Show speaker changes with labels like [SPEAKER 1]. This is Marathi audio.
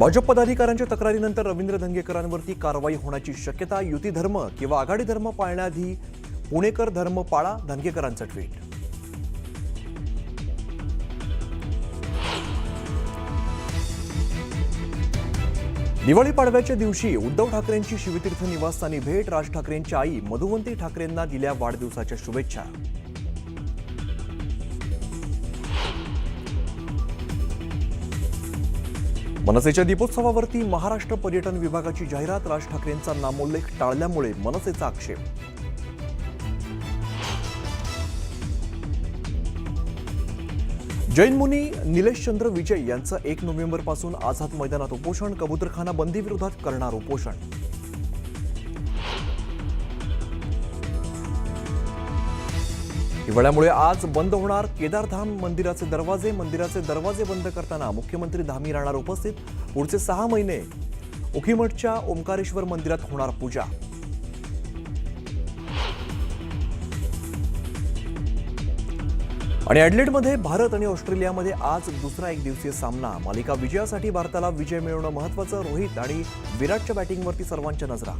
[SPEAKER 1] भाजप पदाधिकाऱ्यांच्या तक्रारीनंतर रवींद्र धंगेकरांवरती कारवाई होण्याची शक्यता. युती धर्म किंवा आघाडी धर्म पाळण्याआधी पुणेकर धर्म पाळा, धंगेकरांचं ट्विट. दिवाळी पाडव्याच्या दिवशी उद्धव ठाकरेंची शिवतीर्थ निवासस्थानी भेट. राज ठाकरेंच्या आई मधुवंती ठाकरेंना दिल्या वाढदिवसाच्या शुभेच्छा. मनसेच्या दीपोत्सवावरती महाराष्ट्र पर्यटन विभागाची जाहिरात. राज ठाकरेंचा नामोल्लेख टाळल्यामुळे मनसेचा आक्षेप. जैन मुनी निलेशचंद्र विजय यांचं 1 नोव्हेंबरपासून आझाद मैदानात उपोषण. कबूतरखाना बंदी विरोधात करणार उपोषण. हिवाळ्यामुळे आज बंद होणार केदारधाम मंदिराचे दरवाजे. मंदिराचे दरवाजे बंद करताना मुख्यमंत्री धामी राहणार उपस्थित. पुढचे 6 महिने उखीमठच्या ओंकारेश्वर मंदिरात होणार पूजा. आणि ॲडलेडमध्ये भारत आणि ऑस्ट्रेलियामध्ये आज दुसरा एकदिवसीय सामना. मालिका विजयासाठी भारताला विजय मिळवणं महत्त्वाचं. रोहित आणि विराटच्या बॅटिंगवरती सर्वांच्या नजरा.